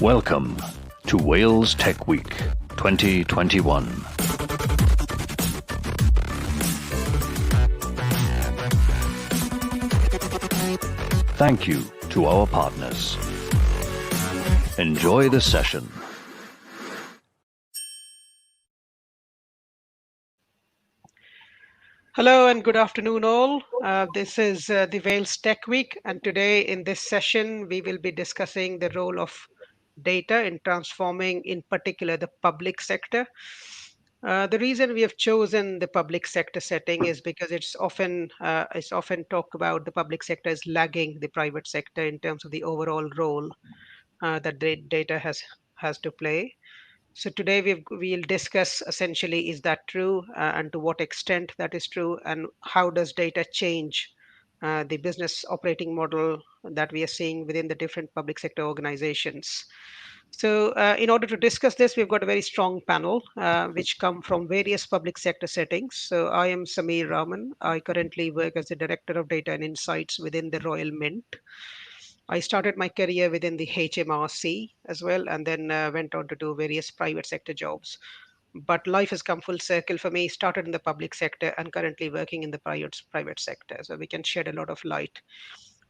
Welcome to Wales Tech Week 2021. Thank you to our partners. Enjoy the session. Hello and good afternoon all. This is the Wales Tech Week, and today in this session we will be discussing the role of data in transforming in particular the public sector. The reason we have chosen the public sector setting is because it's often talked about the public sector is lagging the private sector in terms of the overall role that data has to play. So today we'll discuss essentially, is that true, and to what extent that is true, and how does data change the business operating model that we are seeing within the different public sector organizations. So in order to discuss this, we've got a very strong panel which come from various public sector settings. So I am Samir Rahman. I currently work as the Director of Data and Insights within the Royal Mint. I started my career within the HMRC as well, and then went on to do various private sector jobs. But life has come full circle for me. Started in the public sector and currently working in the private sector. So we can shed a lot of light.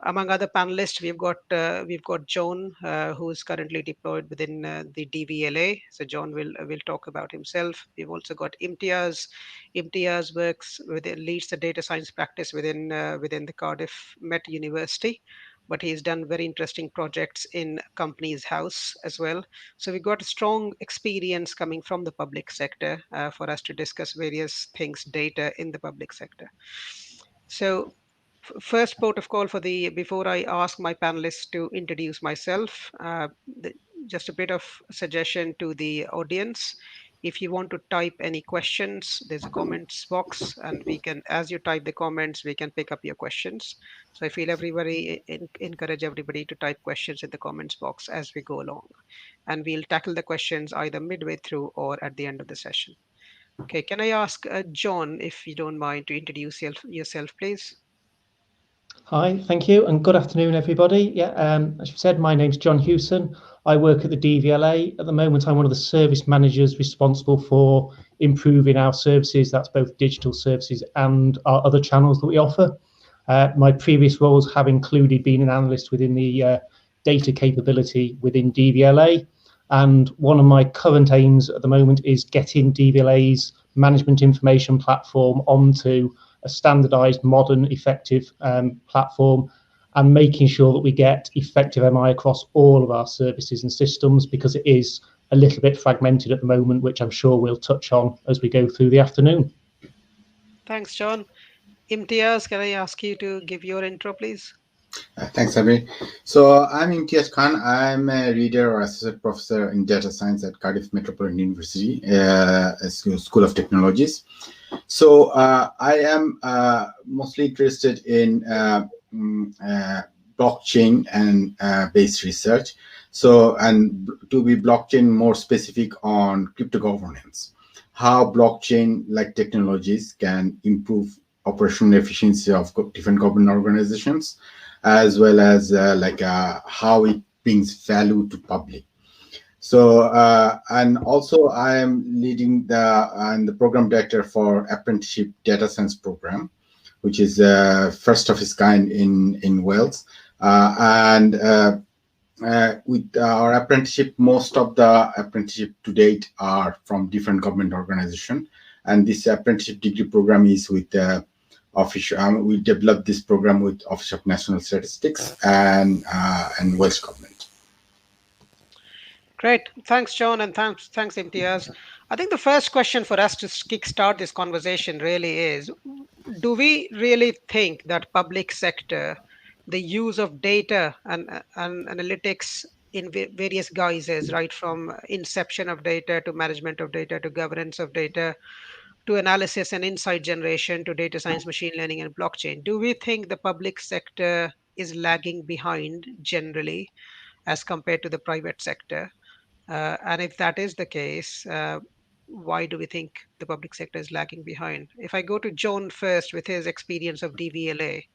Among other panelists, we've got John, who is currently deployed within the DVLA. So John will talk about himself. We've also got Imtiaz. Imtiaz leads the data science practice within the Cardiff Met University, but he's done very interesting projects in Companies House as well. So we've got a strong experience coming from the public sector for us to discuss various things data in the public sector. So first port of call before I ask my panelists to introduce myself, just a bit of suggestion to the audience. If you want to type any questions, there's a comments box, and as you type the comments, we can pick up your questions. So I feel encourage everybody to type questions in the comments box as we go along, and we'll tackle the questions either midway through or at the end of the session. Okay, can I ask John, if you don't mind, to introduce yourself, please? Hi, thank you, and good afternoon, everybody. As you said, my name's John Hewson. I work at the DVLA. At the moment, I'm one of the service managers responsible for improving our services. That's both digital services and our other channels that we offer. My previous roles have included being an analyst within the data capability within DVLA. And one of my current aims at the moment is getting DVLA's management information platform onto a standardized, modern, effective platform, and making sure that we get effective MI across all of our services and systems, because it is a little bit fragmented at the moment, which I'm sure we'll touch on as we go through the afternoon. Thanks, John. Imtiaz, can I ask you to give your intro, please? Thanks, Abhi. So I'm Imtiaz Khan. I'm a reader or associate professor in data science at Cardiff Metropolitan University, School of Technologies. So I am mostly interested in blockchain and based research. So, and to be blockchain more specific on crypto governance, how blockchain-like technologies can improve operational efficiency of different government organizations, as well as how it brings value to public. So, and also I am leading the program director for apprenticeship data science program, which is first of its kind in Wales. With our apprenticeship, most of the apprenticeship to date are from different government organizations. And this apprenticeship degree program is with we developed this program with Office of National Statistics and Welsh Government. Great. Thanks, John, and thanks, Imtiaz. I think the first question for us to kickstart this conversation really is, do we really think that public sector, the use of data and analytics in various guises, right from inception of data to management of data to governance of data to analysis and insight generation to data science, machine learning, and blockchain, do we think the public sector is lagging behind generally as compared to the private sector? And if that is the case, why do we think the public sector is lagging behind? If I go to John first with his experience of DVLA.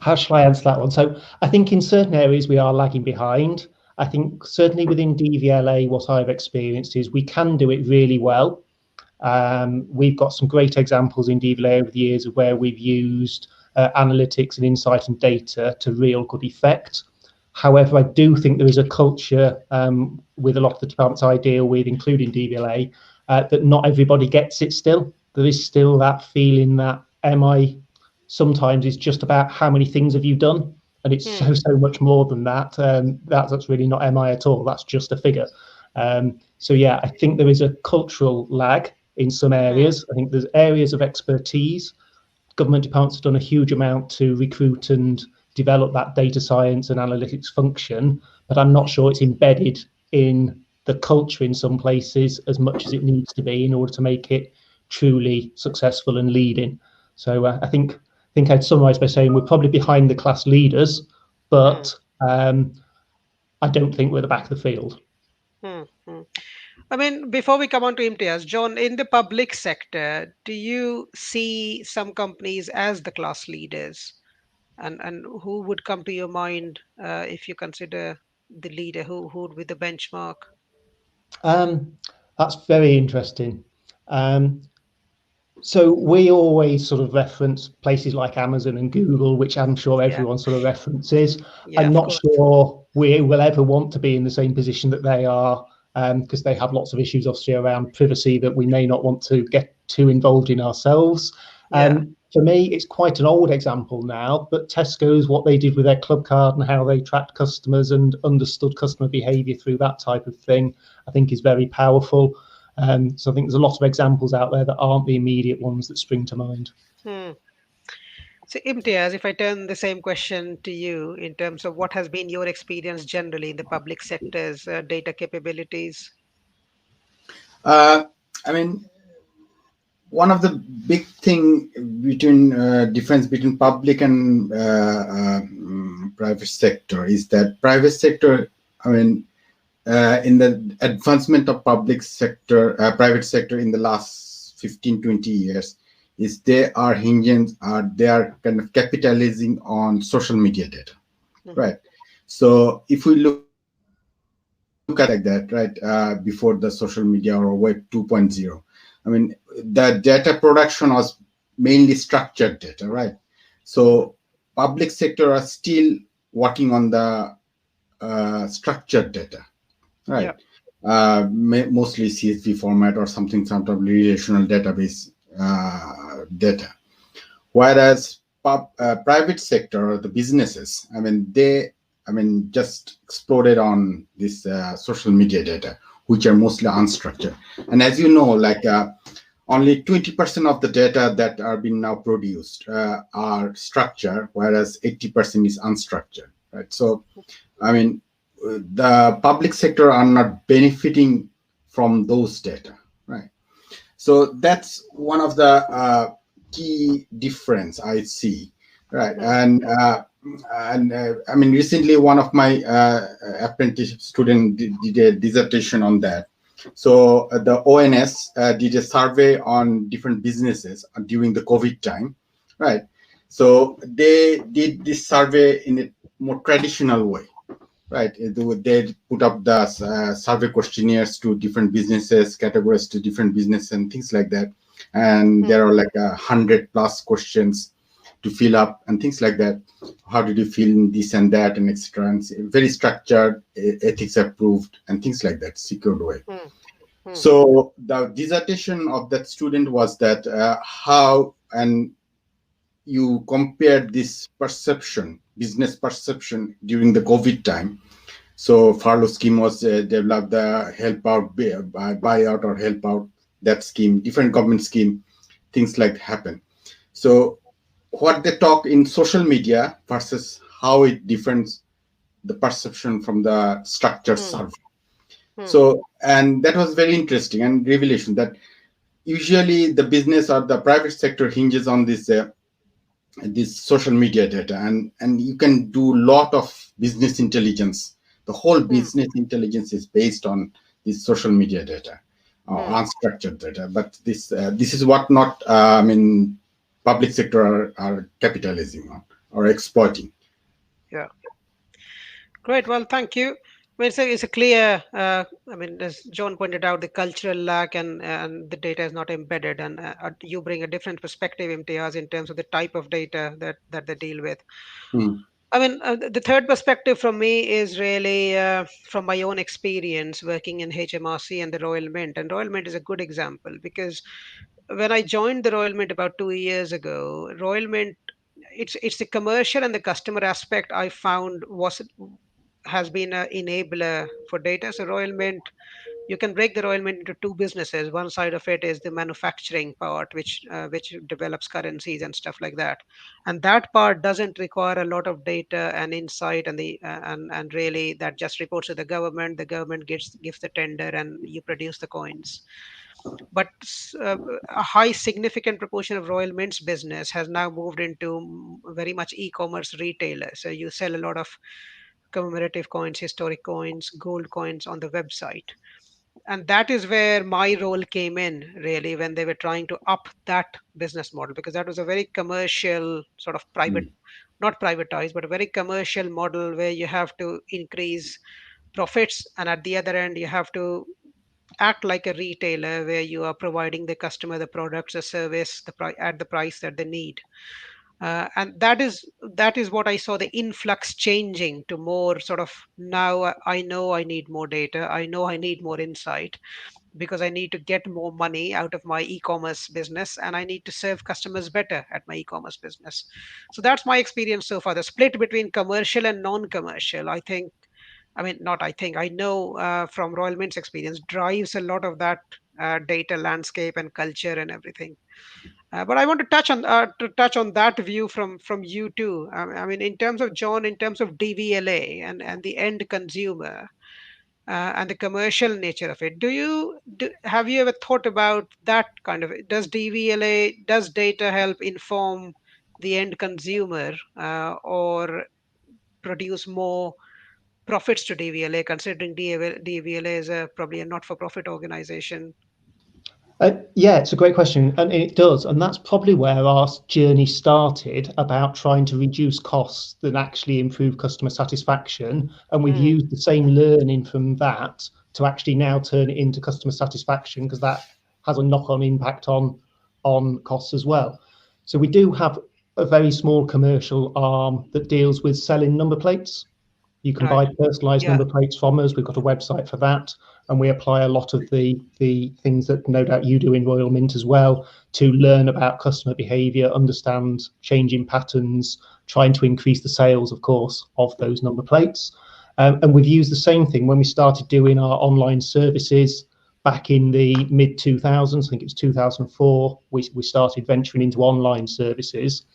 how shall I answer that one? So I think in certain areas we are lagging behind. I think certainly within DVLA, what I've experienced is we can do it really well. We've got some great examples in DVLA over the years of where we've used analytics and insight and data to real good effect. However, I do think there is a culture with a lot of the departments I deal with, including DVLA, that not everybody gets it still. There is still that feeling that MI sometimes is just about how many things have you done, and it's so much more than that. That's really not MI at all. That's just a figure. So yeah, I think there is a cultural lag in some areas. I think there's areas of expertise. Government departments have done a huge amount to recruit and develop that data science and analytics function, but I'm not sure it's embedded in the culture in some places as much as it needs to be in order to make it truly successful and leading. So I think I'd summarize by saying we're probably behind the class leaders, but I don't think we're at the back of the field. I mean, before we come on to imtiaz, John, in the public sector, do you see some companies as the class leaders? And who would come to your mind if you consider the leader? Who would be the benchmark? That's very interesting. So we always sort of reference places like Amazon and Google, which I'm sure everyone sort of references. I'm not sure we will ever want to be in the same position that they are, because they have lots of issues, obviously, around privacy that we may not want to get too involved in ourselves. For me, it's quite an old example now, but Tesco's, what they did with their club card and how they tracked customers and understood customer behaviour through that type of thing, I think is very powerful. So I think there's a lot of examples out there that aren't the immediate ones that spring to mind. So Imtiaz, if I turn the same question to you in terms of what has been your experience generally in the public sector's data capabilities? I mean, one of the big thing between difference between public and private sector is that private sector, I mean, in the advancement of public sector, private sector in the last 15-20 years, is they are kind of capitalizing on social media data, right? So if we look at like that, right, before the social media or Web 2.0, I mean, the data production was mainly structured data, right? So public sector are still working on the structured data, right? Mostly CSV format or something, sort of relational database data. Whereas private sector or the businesses, I mean, they just exploded on this social media data, which are mostly unstructured. And as you know, like only 20% of the data that are being now produced are structured, whereas 80% is unstructured, right? So, I mean, the public sector are not benefiting from those data, right? So that's one of the key difference I see, right? And I mean, recently one of my apprenticeship student did a dissertation on that. So the ONS did a survey on different businesses during the COVID time, right? So they did this survey in a more traditional way, right? They put up the survey questionnaires to different businesses, categories to different businesses and things like that. And there are like 100+ questions to fill up and things like that. How did you feel in this and that and etc. And very structured, ethics approved and things like that, secured way. So the dissertation of that student was that how and you compared this perception, business perception during the COVID time. So furlough scheme was developed, the help out, buyout or help out, that scheme, different government scheme, things like happen. So what they talk in social media versus how it differs the perception from the structured survey. So, and that was very interesting and revelation that usually the business or the private sector hinges on this this social media data, and you can do a lot of business intelligence. The whole business intelligence is based on this social media data or unstructured data. But this is what not I mean public sector are capitalizing on or exploiting. Yeah. Great. Well, thank you. I mean, it's a clear, I mean, as John pointed out, the cultural lack and the data is not embedded. And you bring a different perspective, Imtiaz, in terms of the type of data that they deal with. Mm. I mean, the third perspective from me is really from my own experience working in HMRC and the Royal Mint. And Royal Mint is a good example because when I joined the Royal Mint about 2 years ago, Royal Mint, it's the commercial and the customer aspect I found has been an enabler for data. So Royal Mint, you can break the Royal Mint into two businesses. One side of it is the manufacturing part, which develops currencies and stuff like that, and that part doesn't require a lot of data and insight, and really that just reports to the government. The government gives the tender, and you produce the coins. But a high significant proportion of Royal Mint's business has now moved into very much e-commerce retailer. So you sell a lot of commemorative coins, historic coins, gold coins on the website. And that is where my role came in, really, when they were trying to up that business model, because that was a very commercial sort of private, Mm. not privatized, but a very commercial model where you have to increase profits. And at the other end, you have to act like a retailer where you are providing the customer the products, the service, at the price that they need. And that is what I saw the influx changing to more sort of now. I know I need more data. I know I need more insight because I need to get more money out of my e-commerce business, and I need to serve customers better at my e-commerce business. So that's my experience so far. The split between commercial and non-commercial, I think, I mean, not I think, I know from Royal Mint's experience, drives a lot of that data landscape and culture and everything. But I want to touch on that view from you too. I mean, in terms of John, in terms of DVLA and the end consumer and the commercial nature of it, have you ever thought about that kind of? Does data help inform the end consumer or produce more profits to DVLA, considering DVLA is probably a not-for-profit organization? Yeah, it's a great question, and it does, and that's probably where our journey started, about trying to reduce costs than actually improve customer satisfaction. And we've used the same learning from that to actually now turn it into customer satisfaction, because that has a knock-on impact on costs as well. So we do have a very small commercial arm that deals with selling number plates. You can buy personalized number plates from us. We've got a website for that, and we apply a lot of the things that no doubt you do in Royal Mint as well, to learn about customer behavior, understand changing patterns, trying to increase the sales, of course, of those number plates. And we've used the same thing when we started doing our online services back in the mid 2000s. I think it was 2004. We started venturing into online services.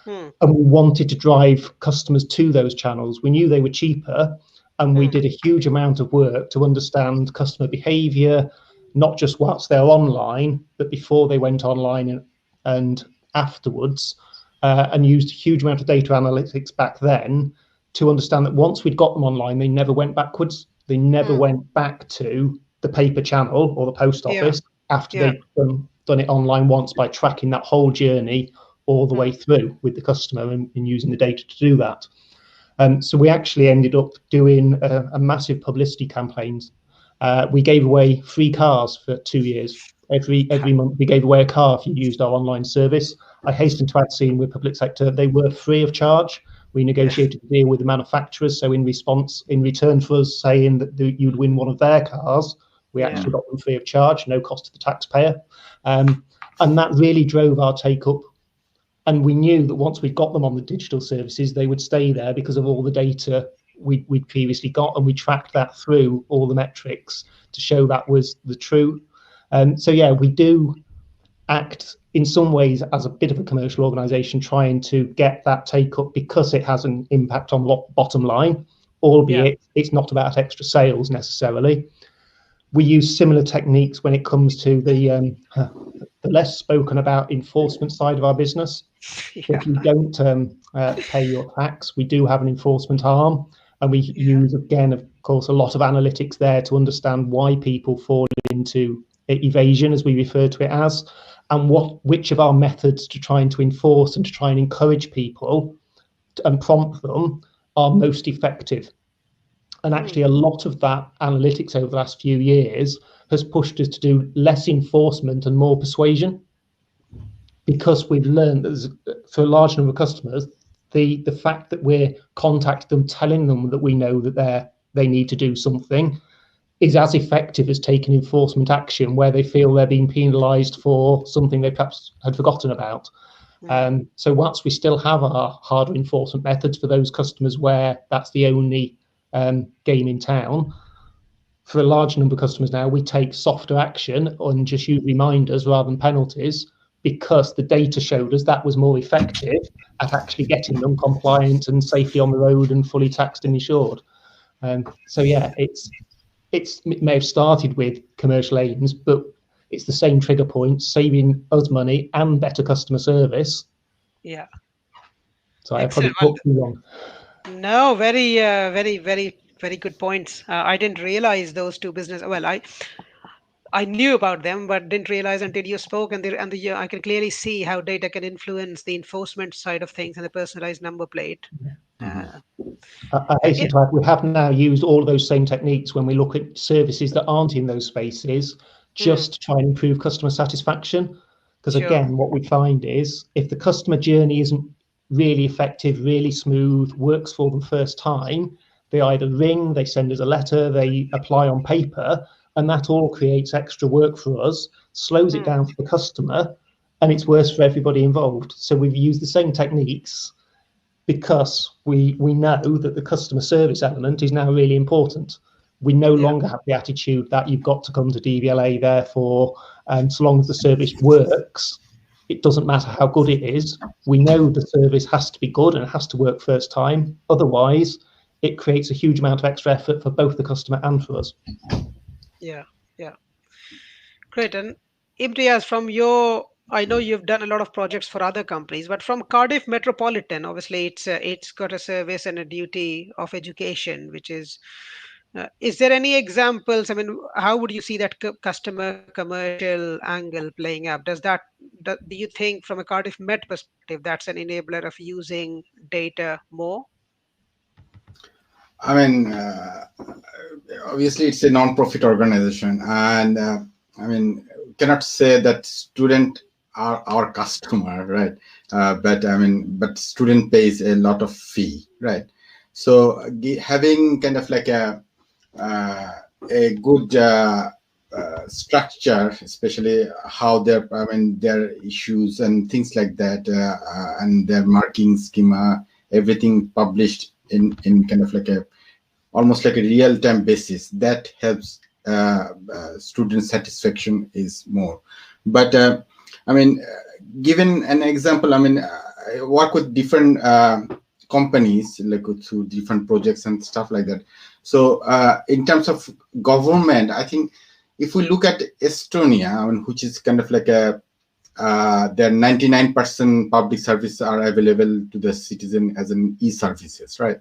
And we wanted to drive customers to those channels. We knew they were cheaper, and we did a huge amount of work to understand customer behavior, not just whilst they're online, but before they went online and afterwards, and used a huge amount of data analytics back then to understand that once we'd got them online, they never went backwards. They never went back to the paper channel or the post office after they'd done it online once, by tracking that whole journey all the way through with the customer and using the data to do that. So we actually ended up doing a massive publicity campaigns. We gave away free cars for 2 years. Every month we gave away a car if you used our online service. I hasten to add, seeing with public sector, they were free of charge. We negotiated a deal with the manufacturers, so in return for us saying that you'd win one of their cars, we actually got them free of charge, no cost to the taxpayer. And that really drove our take up. And we knew that once we'd got them on the digital services, they would stay there because of all the data we'd previously got, and we tracked that through all the metrics to show that was the truth. So yeah, we do act in some ways as a bit of a commercial organisation, trying to get that take up, because it has an impact on bottom line, albeit it's not about extra sales necessarily. We use similar techniques when it comes to the less spoken about enforcement side of our business. If you don't pay your tax, we do have an enforcement arm, and we use, again, of course, a lot of analytics there to understand why people fall into evasion, as we refer to it as, and which of our methods to trying to enforce and to try and encourage people and prompt them are most effective. And actually, a lot of that analytics over the last few years has pushed us to do less enforcement and more persuasion, because we've learned that for a large number of customers, the fact that we're contacting them, telling them that we know that they need to do something, is as effective as taking enforcement action where they feel they're being penalised for something they perhaps had forgotten about. So whilst we still have our harder enforcement methods for those customers where that's the only game in town, for a large number of customers now, we take softer action and just use reminders rather than penalties, because the data showed us that was more effective at actually getting them compliant and safely on the road and fully taxed and insured. So yeah, it may have started with commercial aims, but it's the same trigger point, saving us money and better customer service. Yeah. So I probably talked too long. No, very, very good points. I didn't realize those two business. Well, I knew about them, but didn't realize until you spoke. And I can clearly see how data can influence the enforcement side of things and the personalized number plate. I hasten to add, we have now used all of those same techniques when we look at services that aren't in those spaces, just to try and improve customer satisfaction. Because again, what we find is if the customer journey isn't really effective, really smooth, works for them first time, they either ring, they send us a letter, they apply on paper, and that all creates extra work for us, slows it down for the customer, and it's worse for everybody involved. So we've used the same techniques because we know that the customer service element is now really important. We no longer have the attitude that you've got to come to DVLA, therefore, so long as the service works, it doesn't matter how good it is. We know the service has to be good and it has to work first time. Otherwise, it creates a huge amount of extra effort for both the customer and for us. Yeah. Great. And Imtiaz, I know you've done a lot of projects for other companies, but from Cardiff Metropolitan, obviously it's got a service and a duty of education, which is there any examples? I mean, how would you see that customer commercial angle playing out? Do you think from a Cardiff Met perspective, that's an enabler of using data more? I mean, obviously it's a non-profit organization, and I mean, cannot say that student are our customer, right? But student pays a lot of fee, right? So having kind of like a good structure, especially how their issues and things like that, and their marking schema, everything published in kind of like almost like a real-time basis, that helps student satisfaction is more. But given an example, I work with different companies, like through different projects and stuff like that. So in terms of government, I think if we look at Estonia, which is kind of like their 99% public service are available to the citizen as an e-services, right?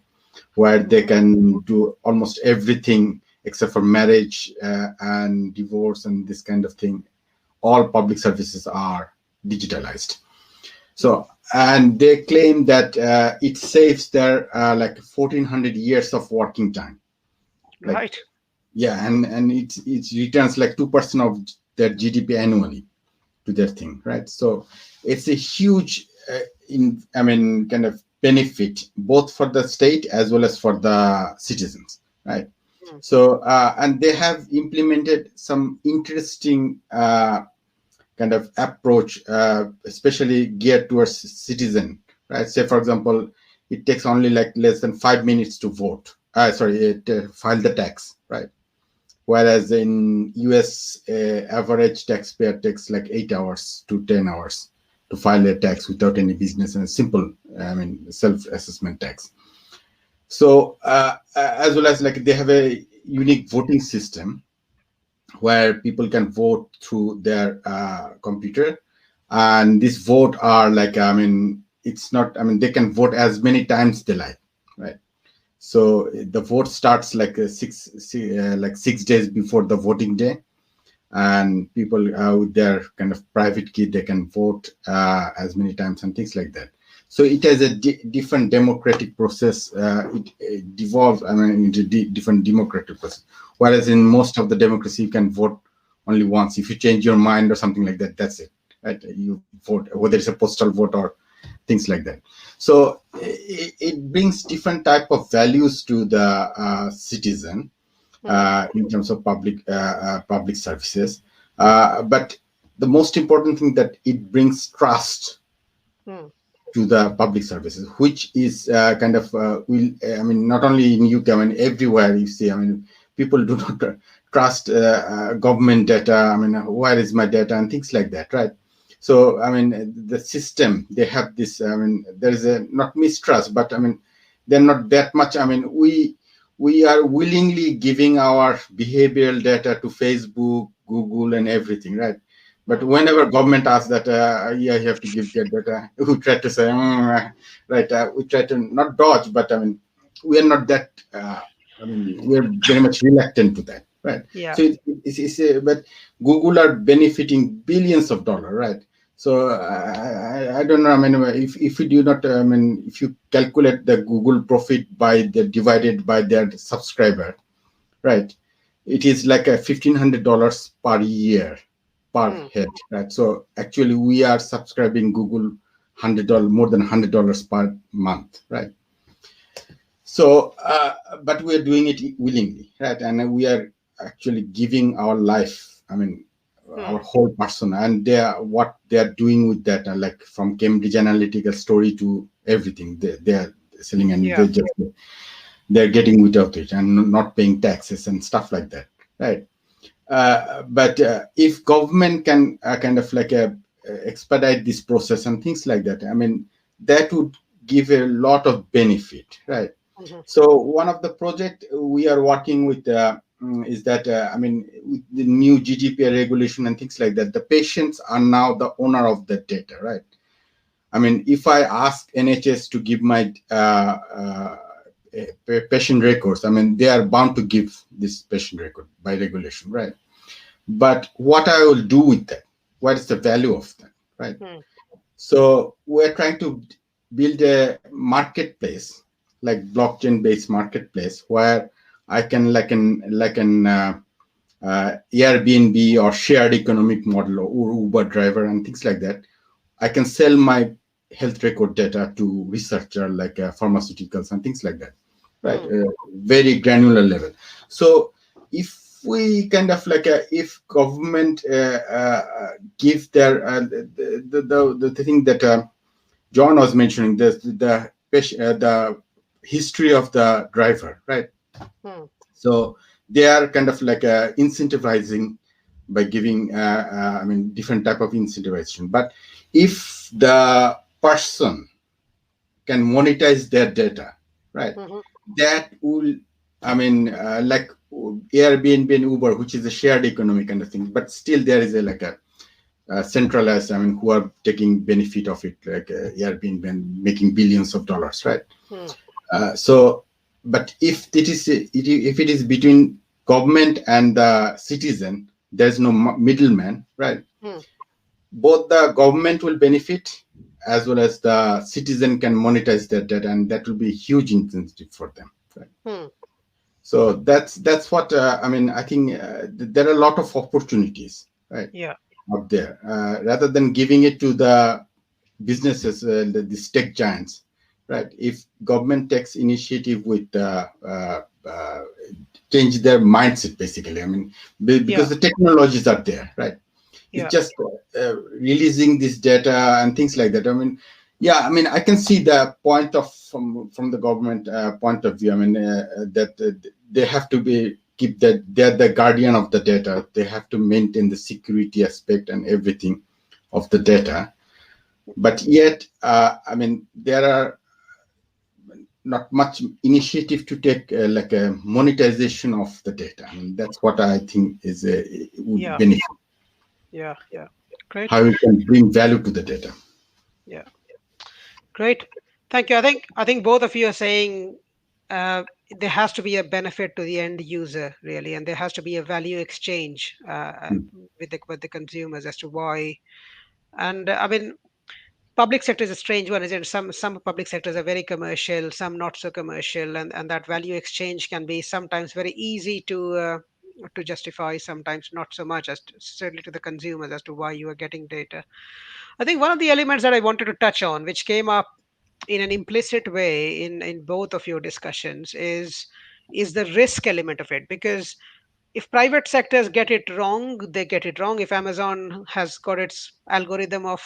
Where they can do almost everything except for marriage and divorce and this kind of thing. All public services are digitalized. So, and they claim that it saves their like 1,400 years of working time. Like, right. Yeah, and it returns like 2% of their GDP annually to their thing, right? So it's a huge, kind of benefit both for the state as well as for the citizens, right? So and they have implemented some interesting kind of approach, especially geared towards citizen, right? Say for example, it takes only like less than 5 minutes to vote. File the tax, right? Whereas in US, average taxpayer takes like 8 hours to 10 hours to file a tax without any business, and a simple, self-assessment tax. So as well as like they have a unique voting system where people can vote through their computer, and this vote are like, they can vote as many times they like, right? So the vote starts like 6 days before the voting day, and people with their kind of private key, they can vote as many times and things like that. So it has a different democratic process. It devolves, I mean, into different democratic process. Whereas in most of the democracy, you can vote only once. If you change your mind or something like that, that's it. Right? You vote, whether it's a postal vote or things like that. So it brings different type of values to the citizen in terms of public services. But the most important thing that it brings trust to the public services, which is kind of I mean, not only in UK, I mean, everywhere you see, I mean, people do not trust government data. I mean, where is my data and things like that, right? So, I mean, the system, they have this, I mean, there is a not mistrust, but I mean, they're not that much. I mean, we are willingly giving our behavioral data to Facebook, Google, and everything, right? But whenever government asks that, yeah, you have to give their data, we try to say, right, we try to not dodge, but I mean, we are not that, I mean, we're very much reluctant to that, right? Yeah. So but Google are benefiting billions of dollars, right? So I don't know. I mean, if you do not, I mean, if you calculate the Google profit divided by their subscriber, right? It is like a $1,500 per year per head, right? So actually, we are subscribing Google $100 more than $100 per month, right? So, but we are doing it willingly, right? And we are actually giving our life. I mean, our whole person, and what they are doing with that, like from Cambridge Analytica story to everything, they are selling, and they're getting without it and not paying taxes and stuff like that, right? But if government can kind of like expedite this process and things like that, I mean, that would give a lot of benefit, right? So one of the project we are working with is that, I mean, with the new GDPR regulation and things like that, the patients are now the owner of the data, right? I mean, if I ask NHS to give my patient records, I mean, they are bound to give this patient record by regulation, right? But what I will do with that? What is the value of that, right? So we're trying to build a marketplace, like blockchain-based marketplace, where I can like an Airbnb or shared economic model or Uber driver and things like that. I can sell my health record data to researcher like pharmaceuticals and things like that, right? Very granular level. So if we kind of like if government give their the thing that John was mentioning, the history of the driver, right? So they are kind of like incentivizing by giving, I mean, different type of incentivization. But if the person can monetize their data, right, that will, I mean, like Airbnb and Uber, which is a shared economy kind of thing, but still there is a centralized, I mean, who are taking benefit of it, like Airbnb and making billions of dollars, right? So, but if it is between government and the citizen, there's no middleman, right? Both the government will benefit as well as the citizen can monetize their data, and that will be a huge incentive for them, right? So that's what I mean. I think there are a lot of opportunities, right? Out there, rather than giving it to the businesses, the tech giants, right? If government takes initiative with change their mindset, basically, I mean, because the technologies are there, right? It's just releasing this data and things like that. I mean, I mean, I can see the point of from the government point of view. I mean, that they have to keep that they're the guardian of the data. They have to maintain the security aspect and everything of the data. But yet, I mean, there are not much initiative to take like a monetization of the data. I mean, that's what I think is would benefit. Great. How we can bring value to the data. Great. Thank you. I think both of you are saying there has to be a benefit to the end user, really, and there has to be a value exchange with the consumers as to why. And I mean, public sector is a strange one, isn't it? Some public sectors are very commercial, some not so commercial, and that value exchange can be sometimes very easy to justify, sometimes not so much, as to, certainly to the consumers, as to why you are getting data. I think one of the elements that I wanted to touch on, which came up in an implicit way in both of your discussions, is the risk element of it. Because if private sectors get it wrong, they get it wrong. If Amazon has got its algorithm of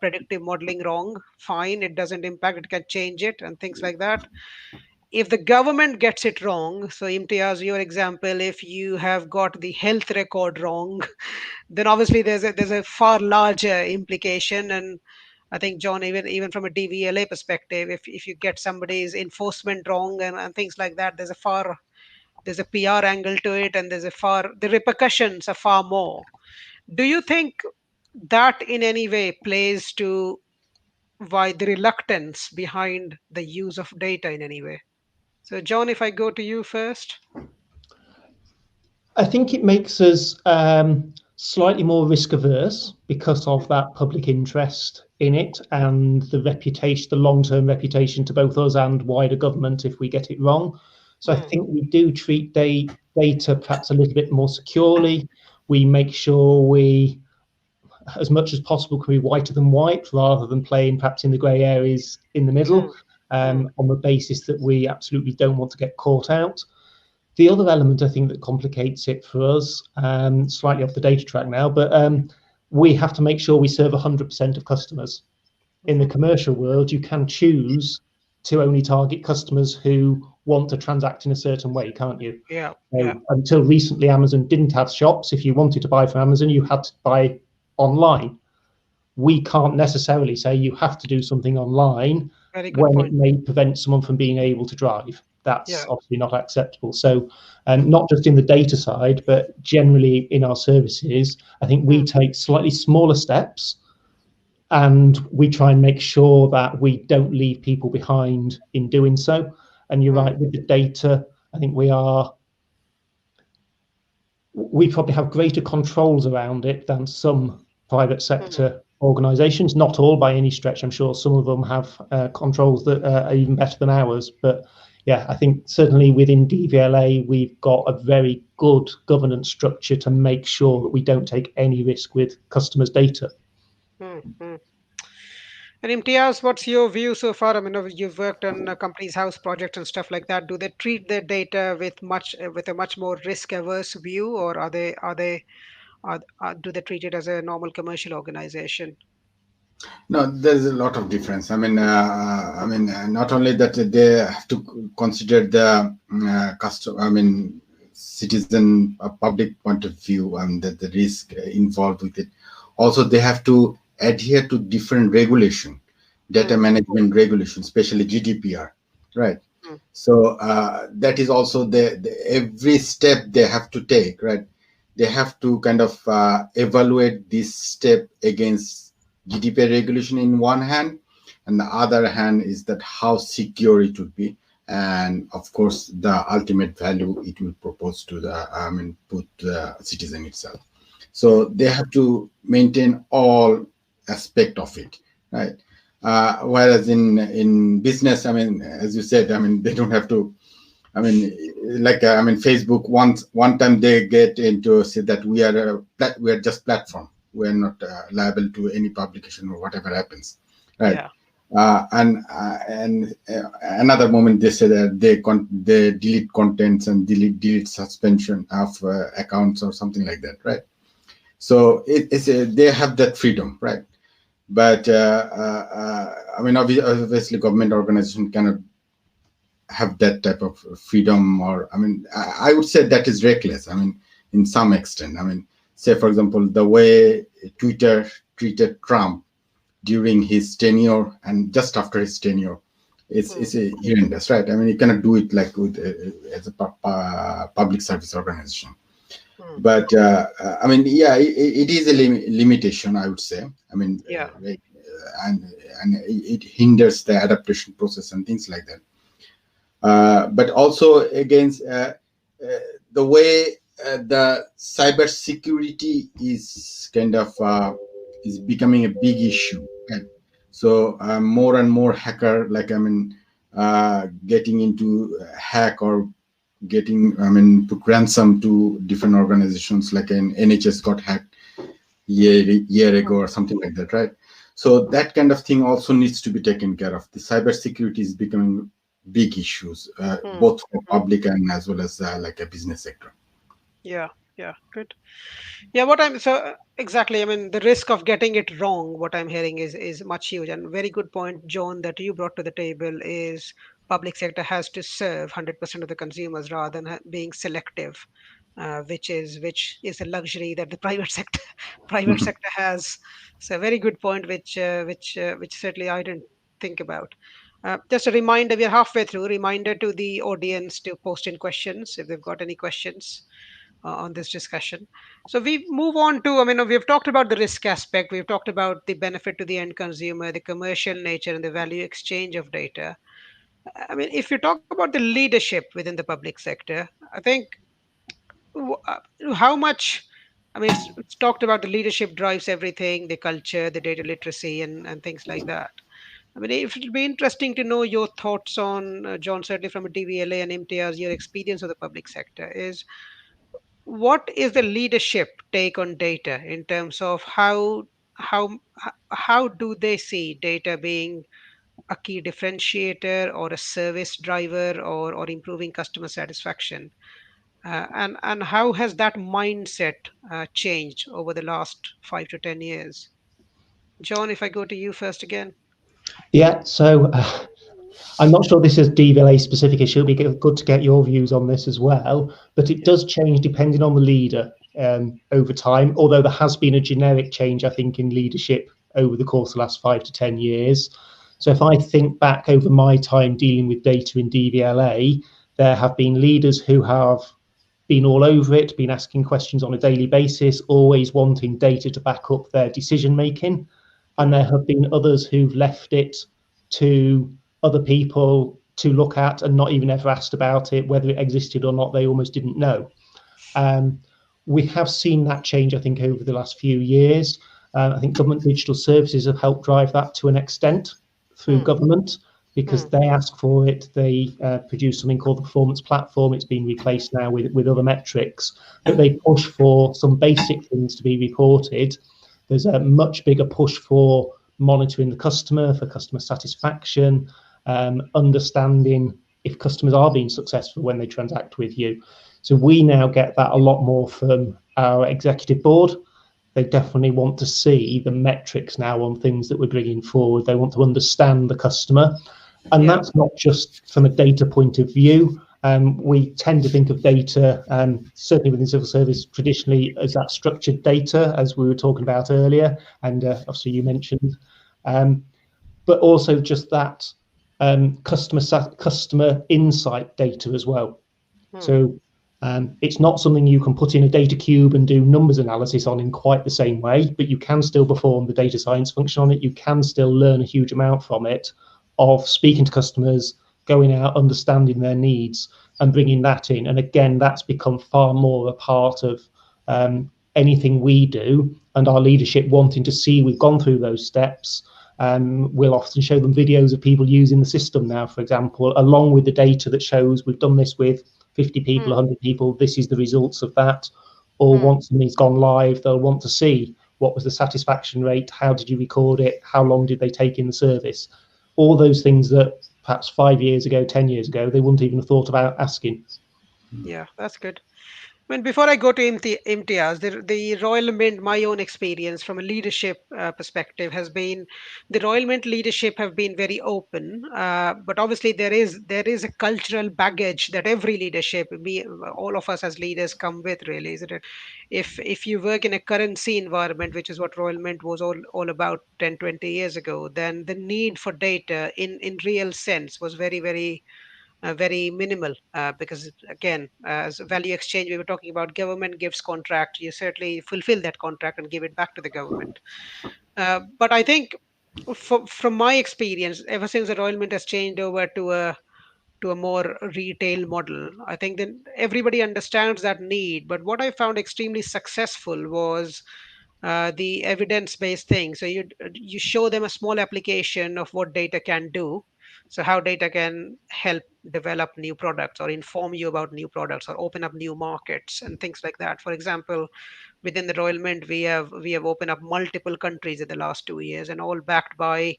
predictive modeling wrong, fine, it doesn't impact, it can change it and things like that. If the government gets it wrong, so Imtiaz, your example, if you have got the health record wrong, then obviously there's a far larger implication. And I think, John, even from a DVLA perspective, if you get somebody's enforcement wrong and things like that, there's a PR angle to it, and the repercussions are far more. Do you think that in any way plays to why the reluctance behind the use of data in any way? So, John, if I go to you first. I think it makes us slightly more risk averse because of that public interest in it and the reputation, the long-term reputation to both us and wider government if we get it wrong. So I think we do treat data perhaps a little bit more securely. We make sure we, as much as possible, can be whiter than white rather than playing perhaps in the grey areas in the middle, on the basis that we absolutely don't want to get caught out. The other element I think that complicates it for us, slightly off the data track now, but we have to make sure we serve 100% of customers. In the commercial world, you can choose to only target customers who want to transact in a certain way, can't you? Yeah. Until recently, Amazon didn't have shops. If you wanted to buy from Amazon, you had to buy online. We can't necessarily say you have to do something online when it may prevent someone from being able to drive. That's obviously not acceptable. So, not just in the data side, but generally in our services, I think we take slightly smaller steps, and we try and make sure that we don't leave people behind in doing so. And you're right, with the data, I think we probably have greater controls around it than some private sector organisations. Not all by any stretch. I'm sure some of them have controls that are even better than ours. But yeah, I think certainly within DVLA, we've got a very good governance structure to make sure that we don't take any risk with customers' data. And Imtiaz, what's your view so far? I mean, you've worked on a company's house project and stuff like that. Do they treat their data with a much more risk-averse view, or do they treat it as a normal commercial organization? No, there's a lot of difference. I mean, not only that they have to consider the citizen public point of view and the risk involved with it. Also, they have to adhere to different regulation, data management regulation, especially GDPR, right? So that is also the every step they have to take, right? They have to kind of evaluate this step against GDPR regulation in one hand, and the other hand is that how secure it would be, and of course the ultimate value it will propose to the citizen itself. So they have to maintain all aspect of it, right? Whereas in business, I mean, as you said, I mean, they don't have to. I mean, Facebook. One time they get into say that we are just platform. We are not liable to any publication or whatever happens, right? Yeah. And another moment they say that they delete contents and delete suspension of accounts or something like that, right? So they have that freedom, right? But I mean, obviously, government organization cannot have that type of freedom, or I mean, I would say that is reckless. I mean, in some extent. I mean, say for example, the way Twitter treated Trump during his tenure and just after his tenure, it's horrendous, right? I mean, you cannot do it like with as a public service organization. But I mean, yeah, it is a limitation, I would say. I mean, and it hinders the adaptation process and things like that. But also against the way the cyber security is kind of is becoming a big issue. Right? So more and more hacker, getting into hack or getting, put ransom to different organizations, like an NHS got hacked year ago or something like that, right? So that kind of thing also needs to be taken care of. The cybersecurity is becoming big issues, both for public and as well as like a business sector. Yeah, yeah, good. Yeah, what I'm so exactly, I mean, the risk of getting it wrong, what I'm hearing is much huge. And very good point, John, that you brought to the table is public sector has to serve 100% of the consumers rather than being selective, which is a luxury that the private sector private Mhm. sector has. So very good point, which certainly I didn't think about. Just a reminder, we are halfway through. Reminder to the audience to post in questions if they've got any questions on this discussion. So we move on to, I mean, we've talked about the risk aspect, we've talked about the benefit to the end consumer, the commercial nature, and the value exchange of data. I mean, if you talk about the leadership within the public sector, I think how much, I mean, it's talked about the leadership drives everything, the culture, the data literacy, and things like that. I mean, if it'll be interesting to know your thoughts on, John, certainly from a DVLA and MTR's, your experience of the public sector is what is the leadership take on data in terms of how do they see data being a key differentiator or a service driver or improving customer satisfaction, and how has that mindset changed over the last 5 to 10 years? John, if I go to you first again. Yeah, so I'm not sure this is DVLA specific issue. It'd be good to get your views on this as well. But it Yeah. does change depending on the leader over time, although there has been a generic change, I think, in leadership over the course of the last 5 to 10 years. So if I think back over my time dealing with data in DVLA, there have been leaders who have been all over it, been asking questions on a daily basis, always wanting data to back up their decision making. And there have been others who've left it to other people to look at and not even ever asked about it, whether it existed or not, they almost didn't know. Um, we have seen that change, I think, over the last few years. I think government digital services have helped drive that to an extent through Hmm. government because Hmm. they ask for it. They produce something called the performance platform. It's been replaced now with other metrics, but they push for some basic things to be reported. There's a much bigger push for monitoring the customer, for customer satisfaction, understanding if customers are being successful when they transact with you. So we now get that a lot more from our executive board. They definitely want to see the metrics now on things that we're bringing forward. They want to understand the customer. And Yeah. that's not just from a data point of view. We tend to think of data, certainly within civil service, traditionally as that structured data, as we were talking about earlier, and obviously you mentioned, but also just that customer insight data as well. Hmm. So it's not something you can put in a data cube and do numbers analysis on in quite the same way, but you can still perform the data science function on it. You can still learn a huge amount from it of speaking to customers, going out, understanding their needs, and bringing that in. And again, that's become far more a part of anything we do, and our leadership wanting to see we've gone through those steps. We'll often show them videos of people using the system now, for example, along with the data that shows we've done this with 50 people, Hmm. 100 people, this is the results of that. Or Hmm. once something's gone live, they'll want to see what was the satisfaction rate, how did you record it, how long did they take in the service. All those things that perhaps 5 years ago, 10 years ago, they wouldn't even have thought about asking. Yeah, that's good. I mean, before I go to Imtiaz, the Royal Mint, my own experience from a leadership perspective has been the Royal Mint leadership have been very open, but obviously there is a cultural baggage that every leadership, we all of us as leaders come with, really, isn't it? If you work in a currency environment, which is what Royal Mint was all about 10, 20 years ago, then the need for data in real sense was very minimal, because again, as a value exchange, we were talking about government gives contract, you certainly fulfill that contract and give it back to the government. But I think from my experience, ever since the Royal Mint has changed over to a more retail model, I think then everybody understands that need. But what I found extremely successful was the evidence-based thing. So you show them a small application of what data can do. So how data can help develop new products or inform you about new products or open up new markets and things like that. For example, within the Royal Mint, we have opened up multiple countries in the last 2 years, and all backed by,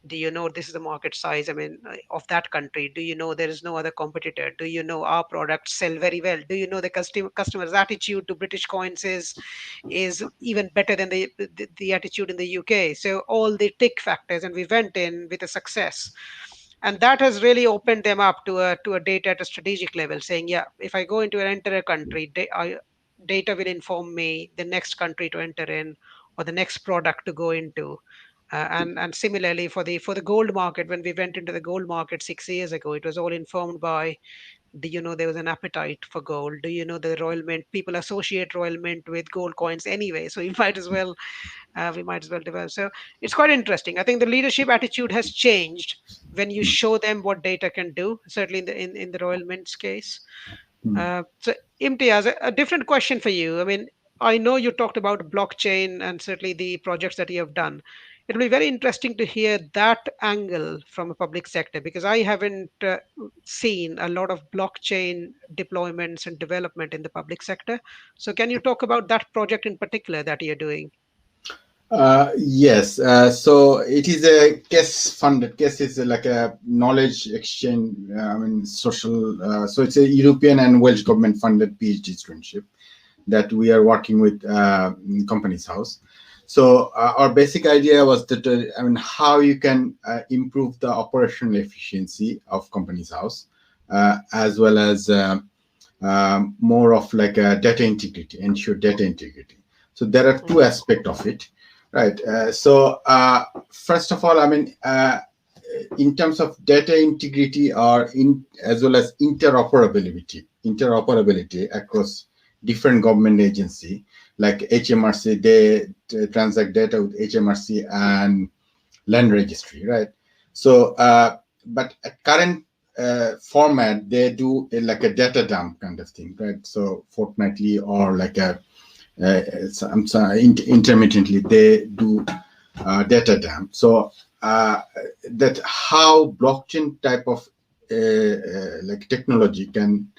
do you know this is the market size, I mean, of that country? Do you know there is no other competitor? Do you know our products sell very well? Do you know the customers attitude to British coins is even better than the attitude in the UK? So all the tick factors, and we went in with a success, and that has really opened them up to a data at a strategic level, saying, yeah, if I go into an enter a country, data will inform me the next country to enter in or the next product to go into. And similarly for the gold market, when we went into the gold market 6 years ago, it was all informed by, do you know there was an appetite for gold? Do you know the Royal Mint? People associate Royal Mint with gold coins anyway, so you might as well we might as well develop. So it's quite interesting. I think the leadership attitude has changed when you show them what data can do. Certainly in the Royal Mint's case. So Imtiaz, a different question for you. I mean, I know you talked about blockchain and certainly the projects that you have done. It'll be very interesting to hear that angle from a public sector, because I haven't seen a lot of blockchain deployments and development in the public sector. So can you talk about that project in particular that you're doing? Yes. So it is a CASE funded. CASE is like a knowledge exchange. I mean, social. So it's a European and Welsh government funded PhD studentship that we are working with Companies House. So our basic idea was that I mean, how you can improve the operational efficiency of Companies House, as well as more of like a data integrity, ensure data integrity. So there are two aspects of it. Right. So first of all, I mean, in terms of data integrity or as well as interoperability across different government agency, like HMRC, they transact data with HMRC and land registry, right? So, but at current format, they do like a data dump kind of thing, right? So fortnightly or like a intermittently they do data dump. So that how blockchain type of like technology can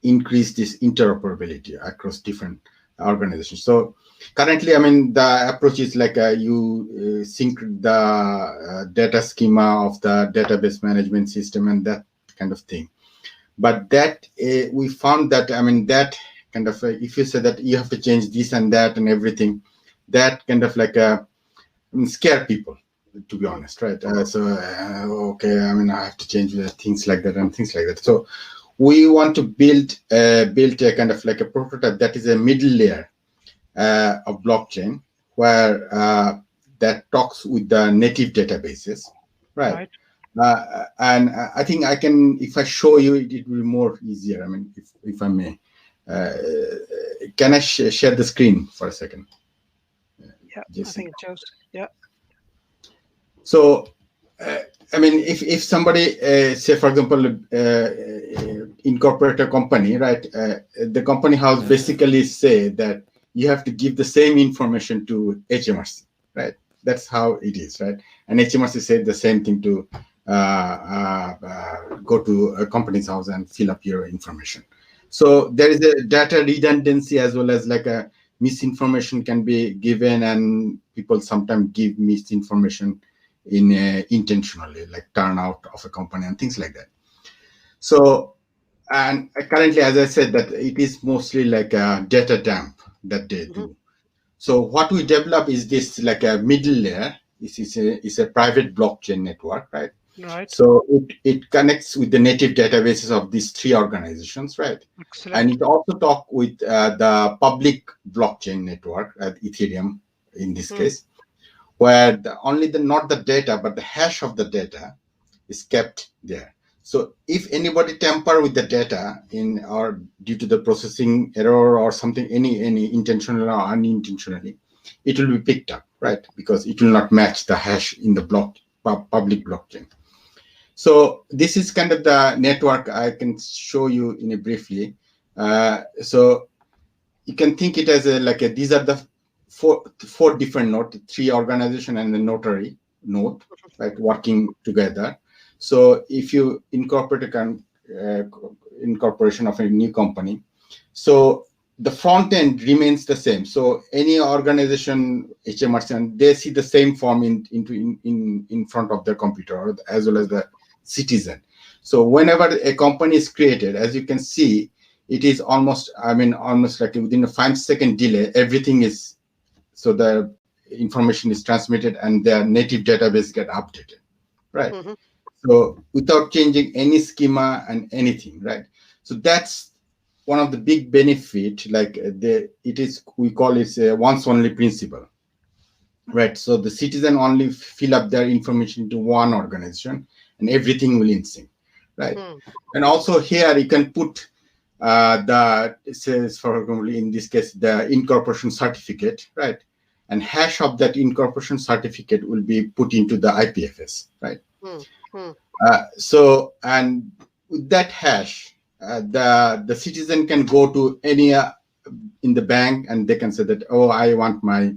increase this interoperability across different organizations. So currently, I mean, the approach is like you sync the data schema of the database management system and that kind of thing. But that we found that, I mean, that kind of if you say that you have to change this and that and everything, that kind of like scare people, to be honest, right? Okay, I mean, I have to change things like that and things like that. So we want to build a kind of like a prototype that is a middle layer of blockchain where that talks with the native databases, right? And I think I can, if I show you, it will be more easier. I mean, if I may. Can I share the screen for a second? Yeah, Jesse. I think it shows. Yeah. So, I mean, if somebody, say, for example, incorporate a company, right? The company house basically say that you have to give the same information to HMRC, right? That's how it is, right? And HMRC said the same thing to go to a company's house and fill up your information. So there is a data redundancy as well as like a misinformation can be given, and people sometimes give misinformation intentionally, like turnout of a company and things like that. So, and currently, as I said, that it is mostly like a data dump that they do. So what we develop is this like a middle layer. This is a private blockchain network, right? Right. So it connects with the native databases of these three organizations, right? Excellent. And it also talks with the public blockchain network, Ethereum in this case, where not the data, but the hash of the data is kept there. So if anybody tamper with the data or due to the processing error or something, any intentional or unintentionally, it will be picked up, right? Because it will not match the hash in the public blockchain. So this is kind of the network I can show you in a briefly. So you can think it as these are the four different nodes, three organization and the notary node, right, working together. So if you incorporate incorporation of a new company, so the front end remains the same. So any organization, HMRC, and they see the same form in front of their computer, as well as the citizen. So whenever a company is created, as you can see, it is almost like within a 5-second delay, everything is, so the information is transmitted and their native database get updated, right? Mm-hmm. So without changing any schema and anything, right? So that's one of the big benefit, like we call it a once only principle, right? So the citizen only fill up their information into one organization and everything will in sync, right? And also here you can put it says, for example, in this case, the incorporation certificate, right? And hash of that incorporation certificate will be put into the IPFS, right? So, and with that hash, the citizen can go to any in the bank and they can say that, oh, I want my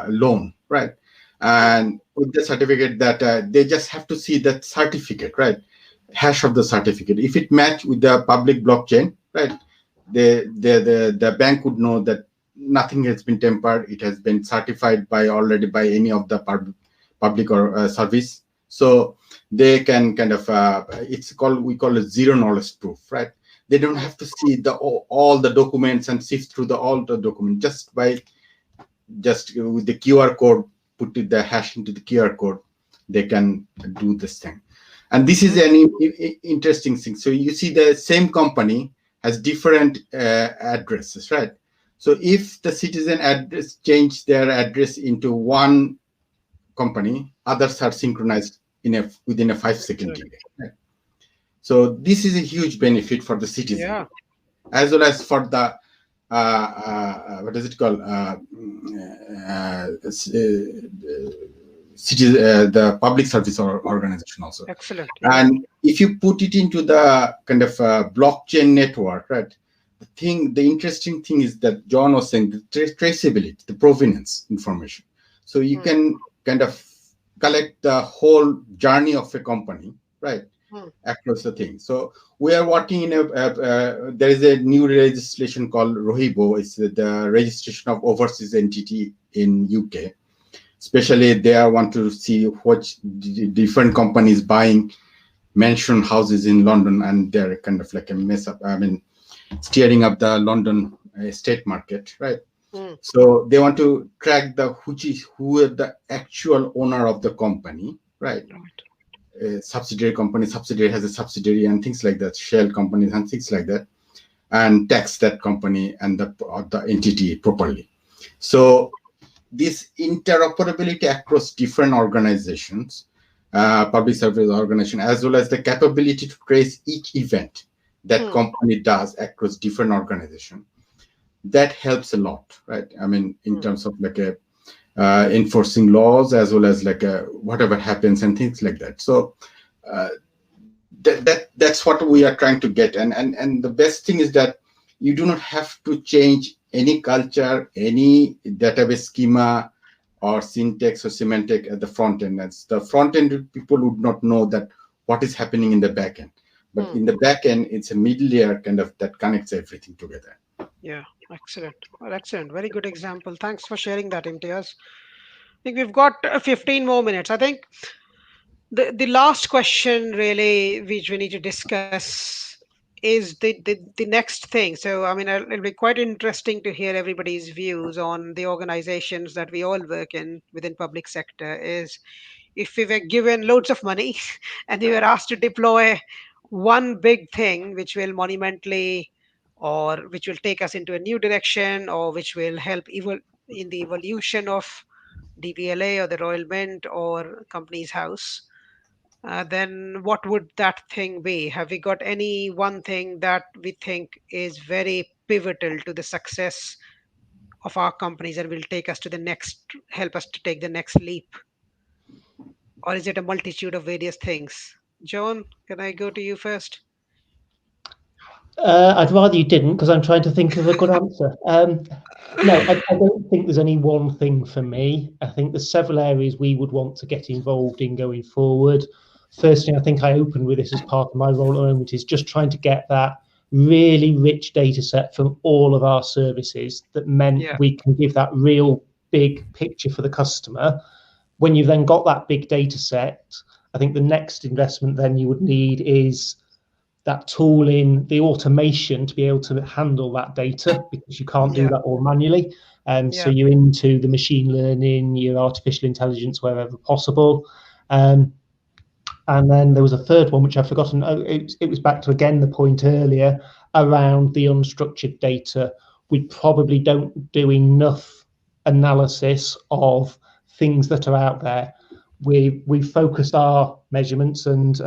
loan, right? And with the certificate, that they just have to see that certificate, right? Hash of the certificate. If it match with the public blockchain, right, the bank would know that nothing has been tampered. It has been certified already by any of the public or service. So they can kind of we call it zero knowledge proof, right? They don't have to see all the documents and sift through all the documents just with the QR code, put the hash into the QR code, they can do this thing. And this is an interesting thing. So you see the same company has different addresses, right? So if the citizen address change their address into one company, others are synchronized within a 5-second delay, right? So this is a huge benefit for the citizen, as well as for the what is it called? The public service organization also. Excellent. And if you put it into the kind of blockchain network, right? The interesting thing is that John was saying the traceability, the provenance information. So you can kind of collect the whole journey of a company, right? Across the thing. So we are working in there is a new legislation called ROHIBO. It's the registration of overseas entity in UK. Especially they want to see what different companies buying mansion houses in London, and they're kind of like a mess up. Steering up the London estate market, right? So they want to track who are the actual owner of the company, right? A subsidiary has a subsidiary and things like that, shell companies and things like that, and tax that company and the entity properly. So this interoperability across different organizations, public service organization, as well as the capability to trace each event that company does across different organizations, that helps a lot, right? In terms of like enforcing laws, as well as like whatever happens and things like that. So that's what we are trying to get. And the best thing is that you do not have to change any culture, any database schema or syntax or semantic at the front end. That's the front end, people would not know that what is happening in the back end. But in the back end, it's a middle layer kind of that connects everything together. Yeah, excellent. Well, excellent. Very good example. Thanks for sharing that, Imtiaz. I think we've got 15 more minutes. I think the last question really which we need to discuss is the next thing. So it'll be quite interesting to hear everybody's views on the organizations that we all work in within public sector. Is if we were given loads of money and we were asked to deploy one big thing which will monumentally, or which will take us into a new direction, or which will help in the evolution of DVLA or the Royal Mint or Companies House, then what would that thing be? Have we got any one thing that we think is very pivotal to the success of our companies and will take us to the next, help us to take the next leap? Or is it a multitude of various things? John, can I go to you first? I'd rather you didn't, because I'm trying to think of a good answer. No, I don't think there's any one thing for me. I think there's several areas we would want to get involved in going forward. Firstly, I think I opened with this as part of my role at the moment, is just trying to get that really rich data set from all of our services that meant we can give that real big picture for the customer. When you've then got that big data set, I think the next investment then you would need is that tooling, the automation to be able to handle that data, because you can't do that all manually. So you're into the machine learning, your artificial intelligence wherever possible. And then there was a third one, which I've forgotten. It was back to, again, the point earlier around the unstructured data. We probably don't do enough analysis of things that are out there. We focused our measurements, and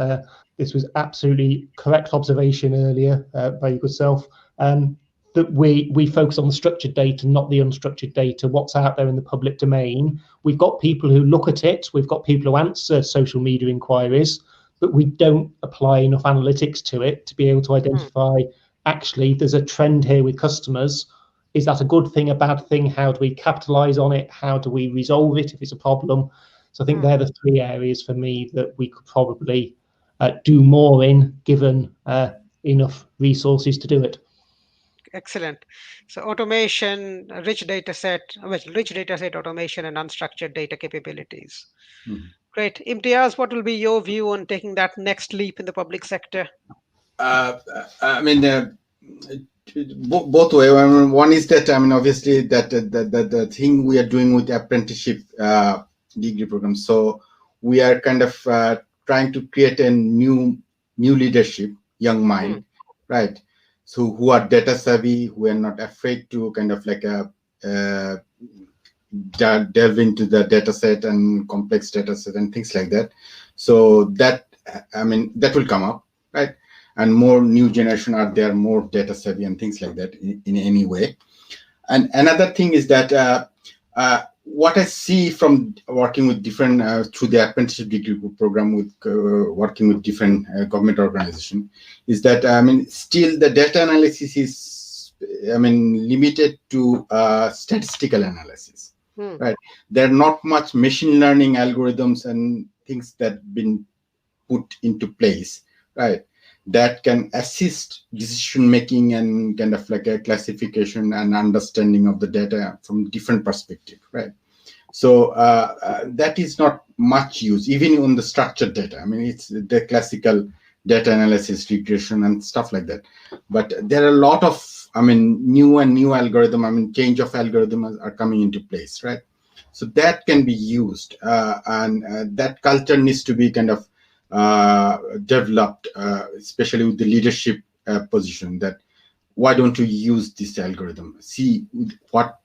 this was absolutely correct observation earlier by your good self, that we focus on the structured data, not the unstructured data, what's out there in the public domain. We've got people who look at it, we've got people who answer social media inquiries, but we don't apply enough analytics to it to be able to identify, actually, there's a trend here with customers. Is that a good thing, a bad thing? How do we capitalize on it? How do we resolve it if it's a problem? So I think they're the three areas for me that we could probably do more in, given enough resources to do it. Excellent. So automation, rich data set automation, and unstructured data capabilities. Great. Imtiaz, what will be your view on taking that next leap in the public sector? I mean, both way. I mean, one is that, I mean, obviously that the thing we are doing with apprenticeship degree program. So we are kind of trying to create a new leadership, young mind, right? So who are data savvy, who are not afraid to kind of like delve into the data set and complex data set and things like that. So that, I mean, that will come up, right? And more new generation are there, more data savvy and things like that in any way. And another thing is that what I see from working with different through the apprenticeship degree program, with working with different government organization, is that, I mean, still the data analysis is, I mean, limited to statistical analysis, right? There are not much machine learning algorithms and things that have been put into place, right, that can assist decision making and kind of like a classification and understanding of the data from different perspective, right? So that is not much use, even on the structured data. I mean, it's the classical data analysis, regression, and stuff like that. But there are a lot of, I mean, new algorithm. I mean, change of algorithms are coming into place, right? So that can be used, and that culture needs to be kind of developed, especially with the leadership position, that why don't you use this algorithm, see what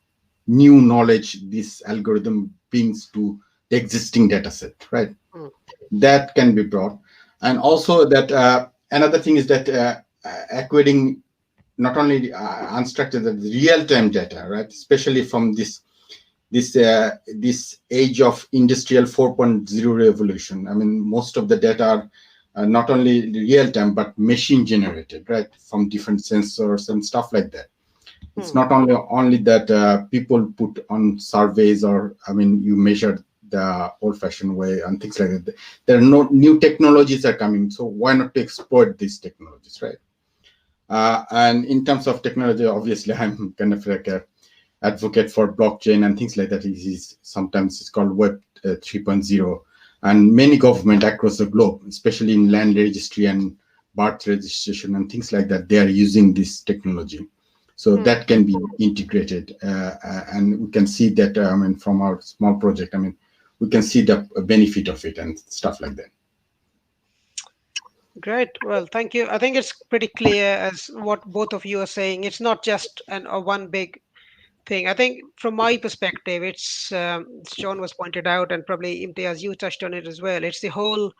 new knowledge this algorithm brings to the existing data set, right? That can be brought. And also that another thing is that acquiring not only unstructured, the real-time data, right, especially from this age of industrial 4.0 revolution. I mean, most of the data are not only real time but machine generated, right, from different sensors and stuff like that. It's not only that people put on surveys, or, I mean, you measure the old-fashioned way and things like that. There are no new technologies are coming, so why not to exploit these technologies, right? And in terms of technology, obviously, I'm kind of like a advocate for blockchain and things like that. Sometimes it's called Web 3.0, and many government across the globe, especially in land registry and birth registration and things like that, they are using this technology. So that can be integrated, and we can see that, I mean, from our small project, I mean, we can see the benefit of it and stuff like that. Great. Well, thank you. I think it's pretty clear as what both of you are saying. It's not just a one big thing. I think from my perspective, it's John was pointed out, and probably Imtiaz, you touched on it as well. It's the whole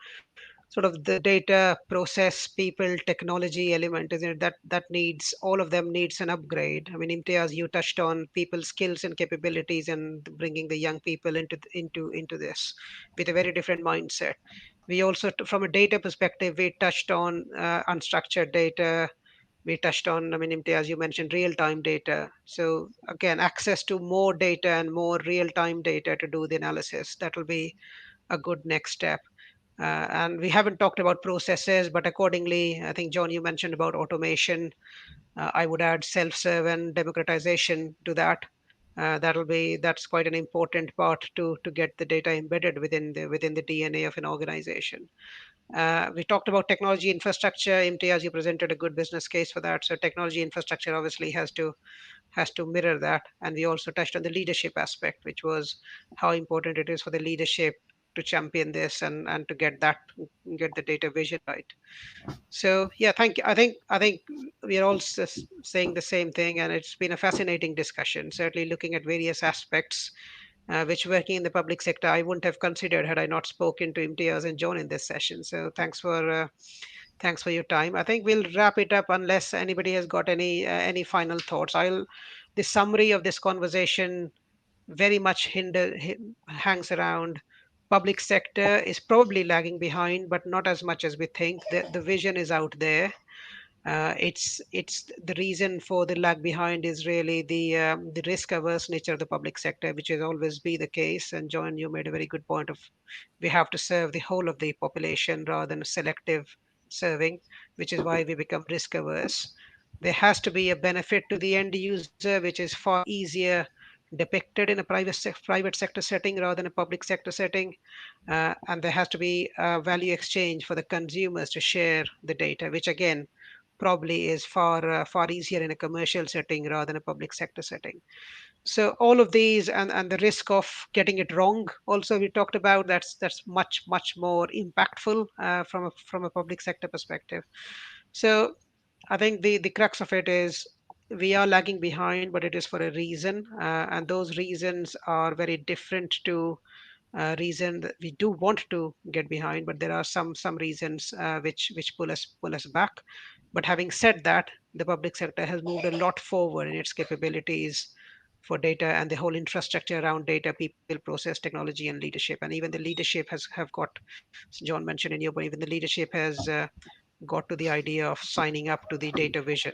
sort of the data process, people, technology element, isn't it? That needs, all of them needs an upgrade. I mean, Imtiaz, you touched on people's skills and capabilities and bringing the young people into this with a very different mindset. We also, from a data perspective, we touched on unstructured data, we touched on, Imtiaz, you mentioned real-time data. So again, access to more data and more real-time data to do the analysis. That will be a good next step. And we haven't talked about processes, but accordingly, I think, John, you mentioned about automation. I would add self-serve and democratization to that. That's quite an important part to get the data embedded within the DNA of an organization. We talked about technology infrastructure. Imtiaz, you presented a good business case for that. So technology infrastructure obviously has to mirror that. And we also touched on the leadership aspect, which was how important it is for the leadership to champion this and to get the data vision right. So yeah, thank you. I think we are all saying the same thing, and it's been a fascinating discussion. Certainly looking at various aspects, which working in the public sector I wouldn't have considered had I not spoken to Imtiaz and John in this session. So thanks for your time. I think we'll wrap it up unless anybody has got any final thoughts. The summary of this conversation very much hangs around public sector is probably lagging behind, but not as much as we think. The vision is out there. It's the reason for the lag behind is really the risk averse nature of the public sector, which has always been the case. And John, you made a very good point of we have to serve the whole of the population rather than selective serving, which is why we become risk averse. There has to be a benefit to the end user, which is far easier depicted in a private sector setting rather than a public sector setting. And there has to be a value exchange for the consumers to share the data, which again, probably is far easier in a commercial setting rather than a public sector setting. So all of these and the risk of getting it wrong, also we talked about, that's much more impactful from a public sector perspective. So I think the crux of it is we are lagging behind, but it is for a reason, and those reasons are very different to reason that we do want to get behind, but there are some reasons which pull us back. But having said that, the public sector has moved a lot forward in its capabilities for data and the whole infrastructure around data, people, process, technology, and leadership. And even the leadership have got, John mentioned in your point, even the leadership has got to the idea of signing up to the data vision.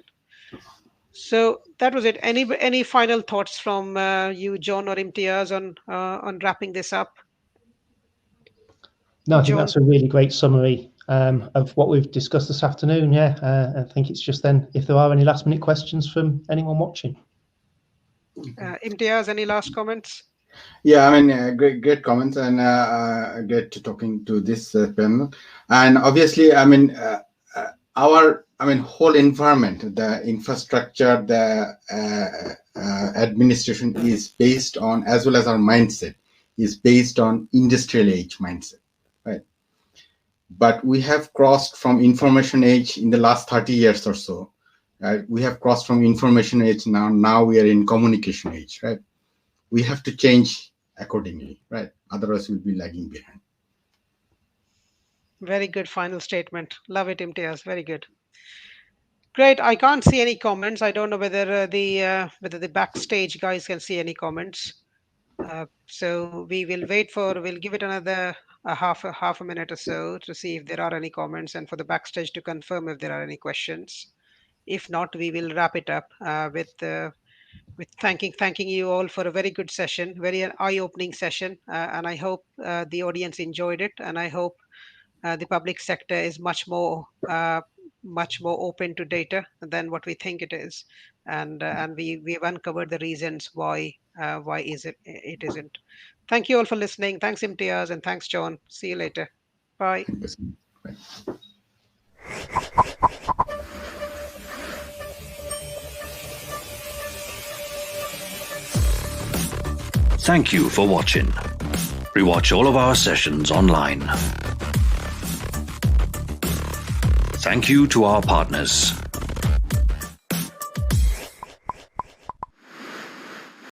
So that was it. Any final thoughts from you, John or Imtiaz, on wrapping this up? No, I think that's a really great summary of what we've discussed this afternoon. Yeah, I think it's just then if there are any last minute questions from anyone watching. Imtiaz, any last comments? Yeah, I mean, great comments, and great talking to this panel. And obviously, I mean, our whole environment, the infrastructure, the administration is based on, as well as our mindset is based on industrial age mindset, right? But we have crossed from information age in the last 30 years or so. Right? We have crossed from information age now we are in communication age, right? We have to change accordingly, right? Otherwise we'll be lagging behind. Very good final statement. Love it, Imtiaz. Very good. Great. I can't see any comments. I don't know whether the backstage guys can see any comments. So we will we'll give it another half a minute or so to see if there are any comments, and for the backstage to confirm if there are any questions. If not, we will wrap it up with thanking you all for a very good session, very eye-opening session, and I hope the audience enjoyed it, and I hope the public sector is much more open to data than what we think it is, and we've uncovered the reasons why it isn't. Thank you all for listening. Thanks, Imtiaz, and thanks, John. See you later. Bye. Thank you for watching. Rewatch all of our sessions online. Thank you to our partners.